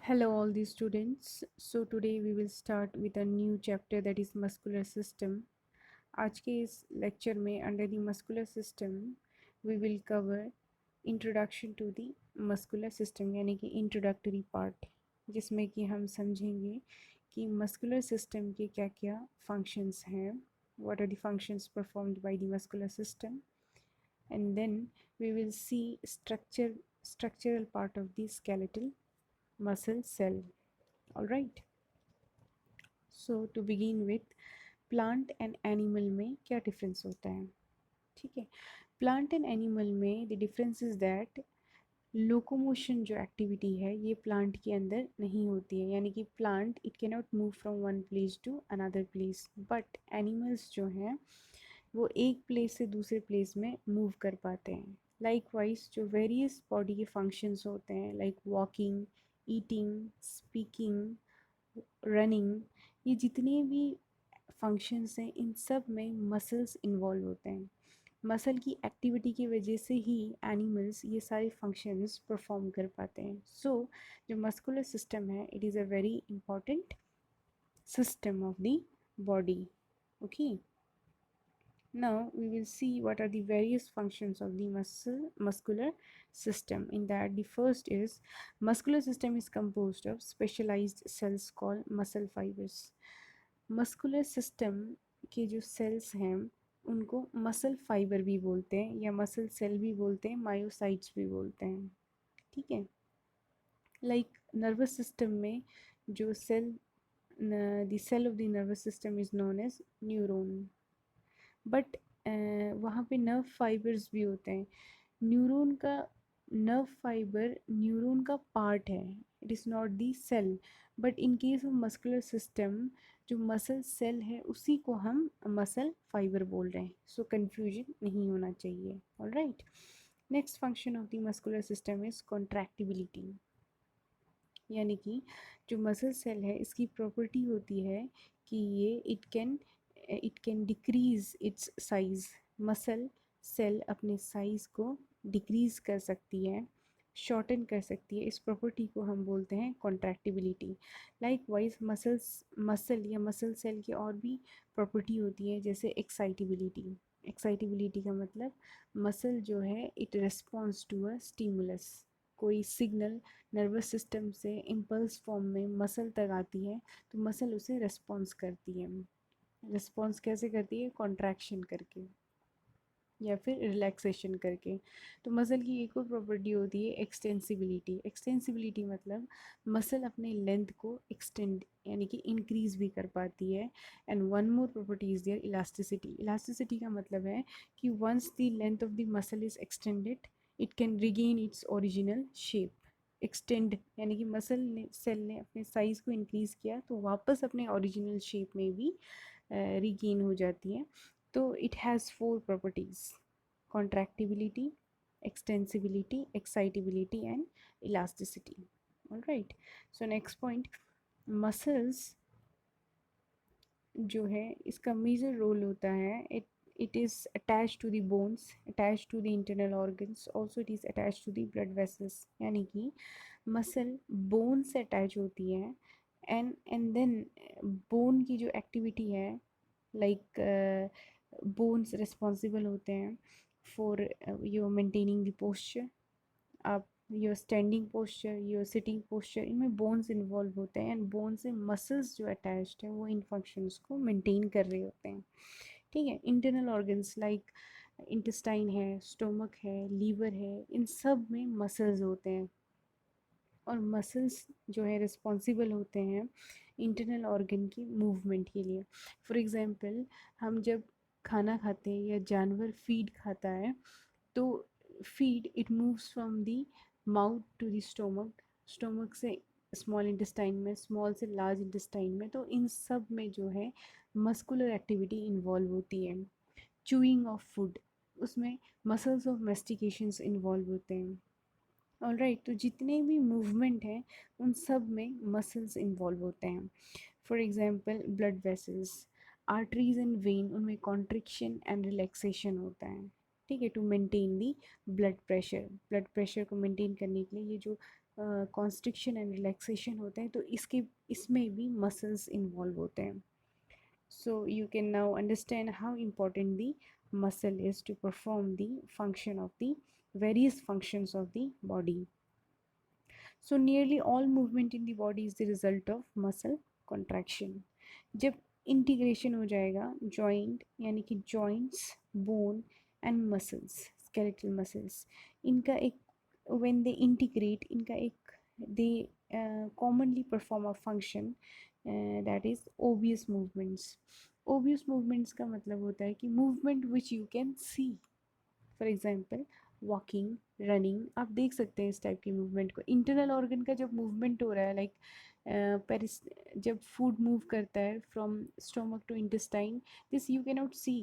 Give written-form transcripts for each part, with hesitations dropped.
Hello all the students. So today we will start with a new chapter that is muscular system. आज के इस lecture में under the muscular system we will cover introduction to the muscular system यानी कि introductory part, जिसमें कि हम समझेंगे कि मस्कुलर सिस्टम के क्या क्या फंक्शंस हैं, what are the functions performed by the muscular system, and then we will see structural part of the skeletal muscle cell. All right. So to begin with, plant and animal में क्या difference होता है? ठीक है, plant and animal में the difference is that locomotion जो activity है ये प्लांट के अंदर नहीं होती है, यानी कि plant it can not move from one place to another place, but animals जो हैं वो एक प्लेस से दूसरे प्लेस में मूव कर पाते हैं. लाइकवाइज जो वेरियस बॉडी के फंक्शंस होते हैं like walking, eating, speaking, running, ये जितने भी फंक्शंस हैं इन सब में मसल्स इन्वॉल्व होते हैं. मसल की एक्टिविटी की वजह से ही एनिमल्स ये सारे फंक्शंस परफॉर्म कर पाते हैं. सो जो मस्कुलर सिस्टम है it is a very important system of the body. Okay, now we will see what are the various functions of the muscular system. In that, the first is muscular system is composed of specialized cells called muscle fibers. Muscular system के जो sales हैं उनको muscle fibre भी बोलते हैं या muscle cell भी बोलते हैं, मायोसाइट्स भी बोलते हैं. ठीक है, लाइक नर्वस सिस्टम में जो cell, the cell of the nervous system is known as neuron, but वहाँ पे नर्व फाइबर्स भी होते हैं. न्यूरॉन का नर्व फाइबर न्यूरॉन का पार्ट है, it is not the cell. But in case of muscular system जो मसल सेल है उसी को हम मसल फाइबर बोल रहे हैं. सो कन्फ्यूजन नहीं होना चाहिए. Alright, next function of the muscular system is contractibility, यानी कि जो मसल सेल है इसकी प्रॉपर्टी होती है कि ये it can decrease its size. Muscle cell अपने साइज़ को डिक्रीज़ कर सकती है, शॉर्टन कर सकती है. इस प्रॉपर्टी को हम बोलते हैं कॉन्ट्रैक्टिबिलिटी. लाइक वाइज मसल या मसल सेल की और भी प्रॉपर्टी होती है, जैसे एक्साइटिबिलिटी. एक्साइटिबिलिटी का मतलब मसल जो है it responds to a stimulus. कोई सिग्नल नर्वस सिस्टम से इम्पल्स फॉर्म में मसल तक आती है तो मसल उसे रिस्पॉन्स करती है. रिस्पॉन्स कैसे करती है? कॉन्ट्रैक्शन करके या फिर रिलैक्सेशन करके. तो मसल की एक और प्रॉपर्टी होती है एक्सटेंसिबिलिटी. एक्सटेंसिबिलिटी मतलब मसल अपने लेंथ को एक्सटेंड यानी कि इंक्रीज भी कर पाती है. And one more property is there, elasticity. Elasticity का मतलब है कि once the length of the muscle is extended it can regain its original shape. Extend यानी कि मसल ने सेल ने अपने साइज़ को इंक्रीज़ किया तो वापस अपने ओरिजिनल शेप में भी रिगेन हो जाती है. तो it has four properties: contractibility, extensibility, excitability and elasticity. All right, so next point, muscles जो है इसका मेजर रोल होता है, it is attached to the bones, attached to the internal organs, also it is attached to the blood vessels. यानी कि muscle bone से attach होती है एंड देन बोन की जो एक्टिविटी है लाइक बोन्स रिस्पॉन्सिबल होते हैं for your maintaining the posture. आप your standing posture, your sitting posture, इनमें बोन्स इन्वॉल्व होते हैं एंड बोन से मसल्स जो अटैच्ड हैं वो इन फंक्शंस को मेंटेन कर रहे होते हैं. ठीक है, इंटरनल ऑर्गन्स लाइक इंटेस्टाइन है, स्टोमक है, लीवर है, इन सब में मसल्स होते हैं और मसल्स जो है रिस्पॉन्सिबल होते हैं इंटरनल ऑर्गन की मूवमेंट के लिए. फॉर एग्ज़ाम्पल, हम जब खाना खाते हैं या जानवर फीड खाता है तो feed it moves from the mouth to the stomach, stomach से स्मॉल इंटेस्टाइन में, स्मॉल से लार्ज इंटेस्टाइन में. तो इन सब में जो है मस्कुलर एक्टिविटी इन्वॉल्व होती है. चूइंग ऑफ फूड, उसमें मसल्स ऑफ मेस्टिकेशंस इन्वॉल्व होते हैं. ऑलराइट, तो जितने भी मूवमेंट हैं उन सब में मसल्स इन्वॉल्व होते हैं. For example blood vessels, arteries and vein, उनमें कॉन्ट्रिक्शन एंड रिलैक्सेशन होता है. ठीक है, to maintain the blood pressure. Blood pressure को मेंटेन करने के लिए ये जो कॉन्स्ट्रिक्शन एंड रिलैक्सेशन होते हैं, तो इसमें भी मसल्स इन्वॉल्व होते हैं. So you can now understand how important the muscle is to perform the function of the various functions of the body. So nearly all movement in the body is the result of muscle contraction. जब integration हो जाएगा joint यानी कि joints, bone and muscles, skeletal muscles, इनका एक when they integrate, इनका एक they commonly perform a function that is obvious movements. obvious movements का मतलब होता है कि movement which you can see. For example walking, running, आप देख सकते हैं इस टाइप की मूवमेंट को. इंटरनल ऑर्गन का जब मूवमेंट हो रहा है, लाइक पेरिस, जब फूड मूव करता है from stomach to intestine, this you can not see.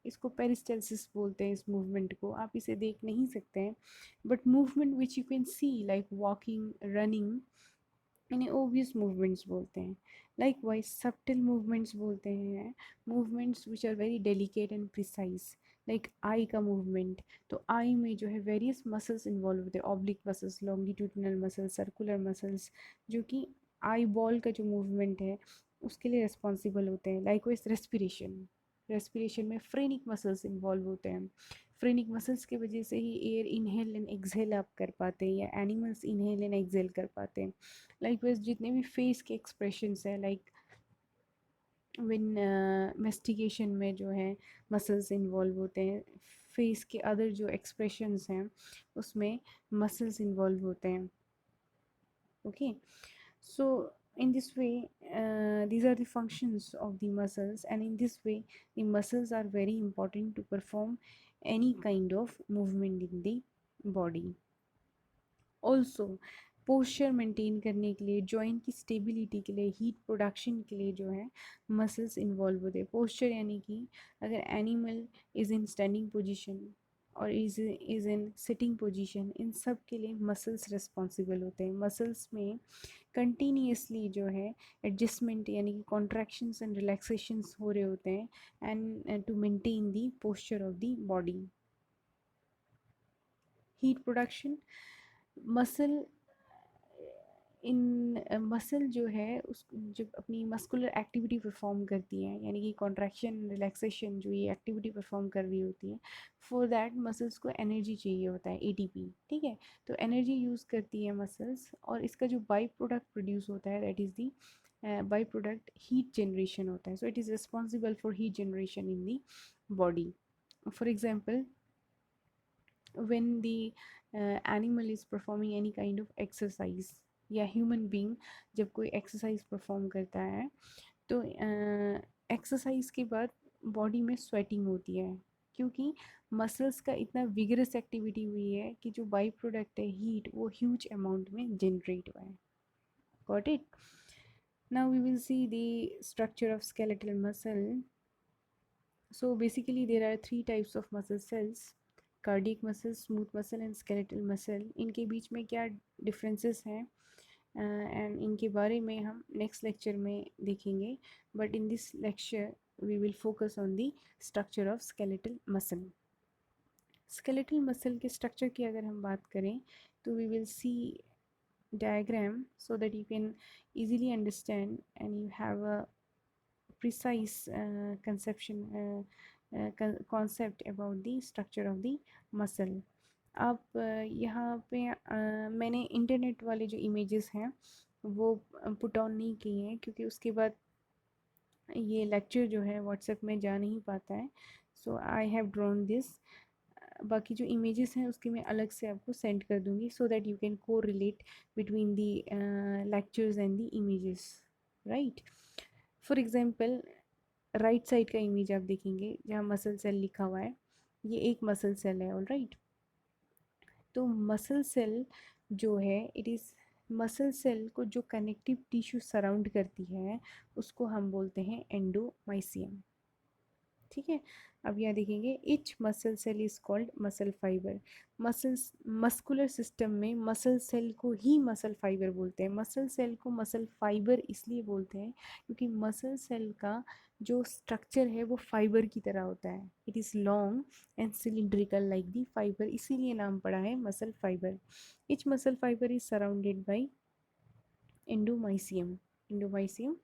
इसको पेरिस्टेल्सिस बोलते हैं. इस मूवमेंट को आप इसे देख नहीं सकते हैं, but movement which you can see like walking, running, इन्हें ओबियस मूवमेंट्स बोलते हैं. लाइक वाइज सब्टिल मूवमेंट्स बोलते हैं, movements which are very delicate and precise, like eye का मूवमेंट. तो आई में जो है वेरियस मसल्स इन्वॉल्व होते हैं, oblique muscles, longitudinal muscles, circular muscles, जो कि आई बॉल का जो मूवमेंट है उसके लिए रिस्पॉन्सिबल होते हैं. लाइक वाइज रेस्पिरेशन, रेस्पिरेशन में फ्रेनिक मसल्स इन्वॉल्व होते हैं. फ्रेनिक मसल्स की वजह से ही एयर इनहेल एंड एक्सहेल आप कर पाते हैं, या एनिमल्स इनहेल एंड एक्सहेल कर पाते हैं. लाइक वैसे जितने भी फेस के एक्सप्रेशंस हैं, लाइक विन मेस्टिकेशन में जो है मसल्स इन्वॉल्व होते हैं, फेस के अदर जो एक्सप्रेशंस हैं उसमें मसल्स इन्वॉल्व होते हैं. Okay, so in this way these are the functions of the muscles, and in this way the muscles are very important to perform any kind of movement in the body. Also posture maintain करने के लिए, joint की stability के लिए, heat production के लिए जो है मसल्स इन्वॉल्व होते हैं. पोस्चर यानी कि अगर animal is in standing position और इज़ इन सिटिंग पोजीशन, इन सब के लिए मसल्स रिस्पॉन्सिबल होते हैं. मसल्स में कंटिन्यूसली जो है एडजस्टमेंट यानी कि कॉन्ट्रैक्शंस एंड रिलैक्सेशंस हो रहे होते हैं, and to maintain the posture of the body. Heat production, muscle, in muscle जो है उस जब अपनी मस्कुलर एक्टिविटी परफॉर्म करती हैं, यानी कि कॉन्ट्रैक्शन, रिलैक्सेशन, जो ये एक्टिविटी परफॉर्म कर रही होती है, फॉर दैट मसल्स को एनर्जी चाहिए होता है, एटीपी. ठीक है, तो एनर्जी यूज़ करती है मसल्स, और इसका जो बाई प्रोडक्ट प्रोड्यूस होता है that is the by product heat generation होता है. So it is responsible for heat generation in the body. For example, when the animal is performing any kind of exercise, या human being जब कोई exercise perform करता है, तो exercise के बाद बॉडी में स्वेटिंग होती है, क्योंकि मसल्स का इतना विगरस एक्टिविटी हुई है कि जो बाई प्रोडक्ट है हीट, वो ह्यूज अमाउंट में जनरेट हुआ है. Got it. Now we will see the structure of skeletal muscle. So basically there are 3 types of muscle cells: cardiac muscle, smooth muscle and skeletal muscle. इनके बीच में क्या differences हैं and इनके बारे में हम नेक्स्ट लेक्चर में देखेंगे, but in this lecture we will focus on the structure of skeletal muscle. Skeletal muscle के स्ट्रक्चर की अगर हम बात करें तो we will see diagram so that you can easily understand and you have a precise concept about the structure of the muscle. आप यहाँ पे मैंने इंटरनेट वाले जो इमेजेस हैं वो पुट ऑन नहीं किए हैं, क्योंकि उसके बाद ये लेक्चर जो है व्हाट्सएप में जा नहीं पाता है. सो आई हैव ड्रॉन दिस. बाकी जो इमेजेस हैं उसकी मैं अलग से आपको सेंड कर दूँगी, सो दैट यू कैन को relate between the lectures and the images. Right. For example, right side का इमेज आप देखेंगे जहाँ मसल सेल लिखा हुआ है, ये एक मसल सेल है. All right. तो मसल सेल जो है, इट इज़ मसल सेल को जो कनेक्टिव टिश्यू सराउंड करती है उसको हम बोलते हैं एंडोमाइसियम. ठीक है। अब यहाँ देखेंगे each muscle cell is called muscle fibre. Muscles muscular system में मसल सेल को ही मसल फाइबर बोलते हैं। मसल सेल को मसल फाइबर इसलिए बोलते हैं क्योंकि मसल सेल का जो स्ट्रक्चर है वो फाइबर की तरह होता है। It is long and cylindrical like the fibre, इसीलिए नाम पड़ा है muscle fibre. Etch muscle fibre is surrounded by endomysium. Endomysium,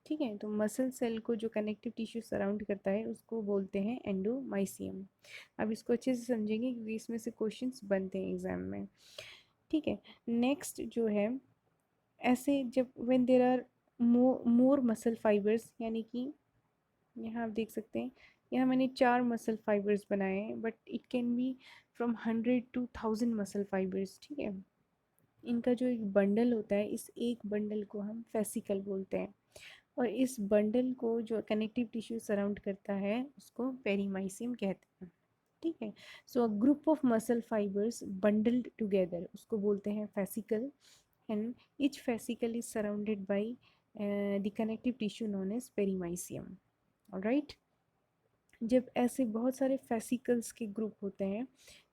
ठीक है। तो मसल सेल को जो कनेक्टिव टिश्यू सराउंड करता है उसको बोलते हैं एंडोमाइसियम। अब इसको अच्छे से समझेंगे क्योंकि इसमें से क्वेश्चंस बनते हैं एग्जाम में, ठीक है। नेक्स्ट जो है, ऐसे जब when there are more muscle fibres, यानी कि यहाँ आप देख सकते हैं, यहाँ मैंने 4 मसल फाइबर्स बनाए हैं, but it can be from 100 to 1000 muscle fibres, ठीक है। इनका जो एक बंडल होता है, इस एक बंडल को हम फेसिकल बोलते हैं, और इस बंडल को जो कनेक्टिव टिश्यू सराउंड करता है उसको पेरीमाइसियम कहते हैं, ठीक है। So a group of muscle fibres bundled together उसको बोलते हैं fascicle, and each fascicle is surrounded by the connective tissue known as perimysium. Alright, जब ऐसे बहुत सारे फेसिकल्स के ग्रुप होते हैं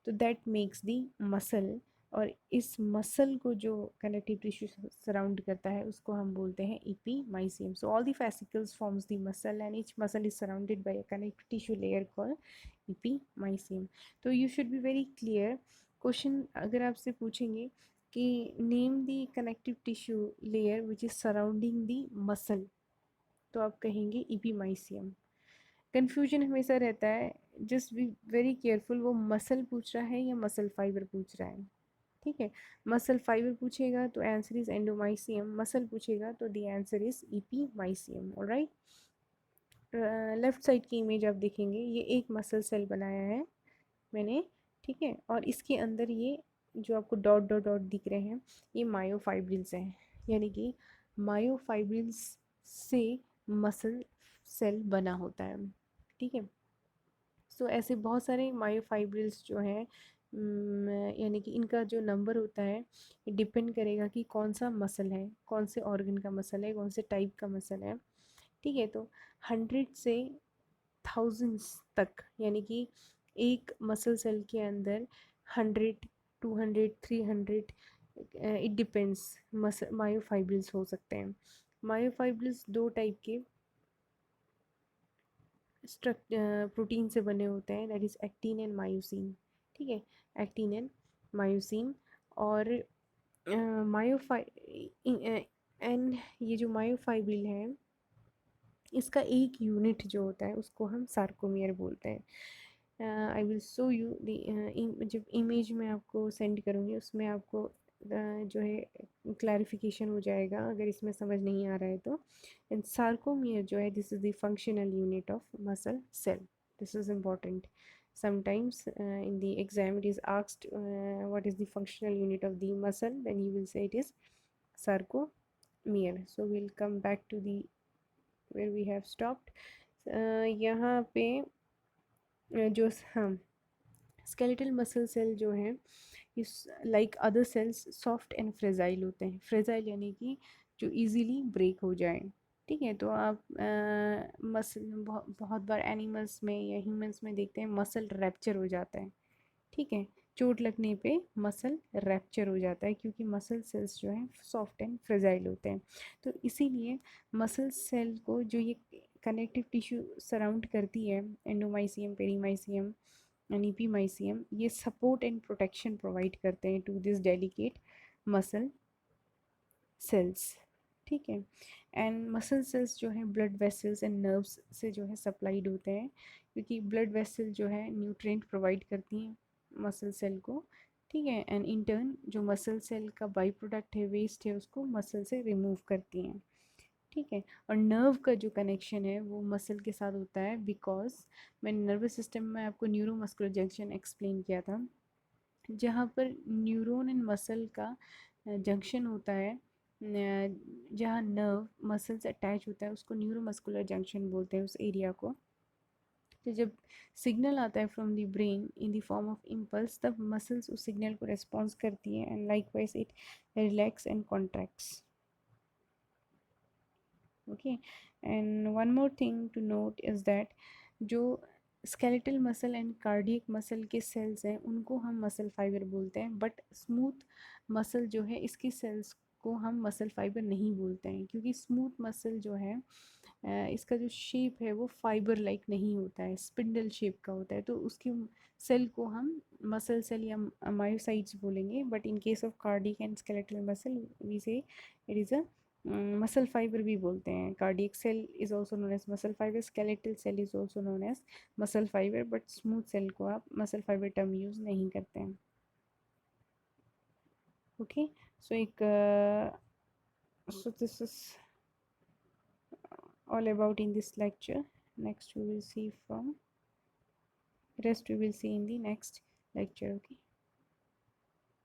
तो दैट मेक्स दी मसल, और इस मसल को जो कनेक्टिव टिश्यू सराउंड करता है उसको हम बोलते हैं epimysium. So all the fascicles forms the muscle and each muscle is surrounded by a connective tissue layer called epimysium. तो you should be very clear. Question अगर आपसे पूछेंगे कि name the connective tissue layer which is surrounding the muscle, तो आप कहेंगे epimysium. Confusion हमेशा रहता है, जस्ट बी वेरी केयरफुल, वो मसल पूछ रहा है या मसल फाइबर पूछ रहा है, ठीक है। मसल फाइबर पूछेगा तो आंसर इज एंडोमाइसियम, मसल पूछेगा तो the answer is epimysium. Alright, left side की इमेज आप देखेंगे, ये एक मसल सेल बनाया है मैंने, ठीक है, और इसके अंदर ये जो आपको डॉट डॉट डॉट दिख रहे हैं ये मायोफाइब्रिल्स हैं, यानी कि मायोफाइब्रिल्स से मसल सेल बना होता है, ठीक है। सो ऐसे बहुत सारे मायोफाइब्रिल्स जो हैं, यानी कि इनका जो नंबर होता है ये डिपेंड करेगा कि कौन सा मसल है, कौन से ऑर्गन का मसल है, कौन से टाइप का मसल है, ठीक है। तो 100 से थाउजेंड्स तक, यानी कि एक मसल सेल के अंदर 100, 200, 300, इट डिपेंड्स, मसल मायोफाइब्रिल्स हो सकते हैं। मायोफाइब्रिल्स दो टाइप के प्रोटीन से बने होते हैं, that is actin and myosin, ठीक है, एक्टिन एंड मायोसिन। और मायोफाइ एंड ये जो मायोफाइब्रिल है इसका एक यूनिट जो होता है उसको हम सार्कोमियर बोलते हैं। I will show you the, जब इमेज में आपको सेंड करूँगी उसमें आपको जो है क्लैरिफिकेशन हो जाएगा अगर इसमें समझ नहीं आ रहा है तो। एंड सार्कोमियर जो है this is the functional unit of muscle cell, this is important. Sometimes in the exam it is asked what is the functional unit of the muscle, then you will say it is sarcomere. So we'll come back to the where we have stopped. यहाँ पे जो हाँ skeletal muscle cell जो है इस like other sales soft and fragile होते हैं। Fragile यानी कि जो इजीली ब्रेक हो जाए, ठीक है। तो आप मसल बहुत बार एनिमल्स में या ह्यूमंस में देखते हैं मसल रैप्चर हो जाता है, ठीक है। चोट लगने पे मसल रैप्चर हो जाता है क्योंकि मसल सेल्स जो हैं सॉफ्ट एंड फ्रेजाइल होते हैं। तो इसीलिए मसल सेल को जो ये कनेक्टिव टिश्यू सराउंड करती है, एंडोमाइसियम, पेरीमाइसियम एंड ईपीमाइसियम, ये सपोर्ट एंड प्रोटेक्शन प्रोवाइड करते हैं to this delicate muscle cells, ठीक है। एंड मसल सेल्स जो हैं ब्लड वेसल्स एंड नर्व्स से जो है सप्लाइड होते हैं, क्योंकि ब्लड वेसल जो है न्यूट्रिएंट प्रोवाइड करती हैं मसल सेल को, ठीक है। एंड इन टर्न जो मसल सेल का बाई प्रोडक्ट है, वेस्ट है, उसको मसल से रिमूव करती हैं, ठीक है। और नर्व का जो कनेक्शन है वो मसल के साथ होता है, बिकॉज मैंने नर्वस सिस्टम में आपको न्यूरोमस्कुलर जंक्शन एक्सप्लेन किया था, जहाँ पर न्यूरॉन एंड मसल का जंक्शन होता है, जहाँ नर्व मसल से अटैच होता है उसको न्यूरोमस्कुलर जंक्शन बोलते हैं उस एरिया को। तो जब सिग्नल आता है from the brain in the form of impulse, तब मसल्स उस सिग्नल को रेस्पॉन्स करती हैं and likewise it relax and contracts, okay. And one more thing to note is that जो skeletal muscle and cardiac muscle के sales हैं उनको हम मसल फाइबर बोलते हैं, बट स्मूथ मसल जो है इसकी सेल्स को हम मसल फाइबर नहीं बोलते हैं, क्योंकि स्मूथ मसल जो है इसका जो शेप है वो फाइबर लाइक नहीं होता है, स्पिंडल शेप का होता है, तो उसकी सेल को हम मसल सेल या मायोसाइट्स बोलेंगे। But in case of cardiac and skeletal muscle we say it is a muscle fibre भी बोलते हैं। Cardiac cell is also known as muscle fibre, skeletal cell is also known as muscle fibre, but smooth cell को आप muscle fibre term use नहीं करते हैं। Okay, सो एक so this is all about in this lecture. Next we will see from rest we will see in the next lecture. Okay.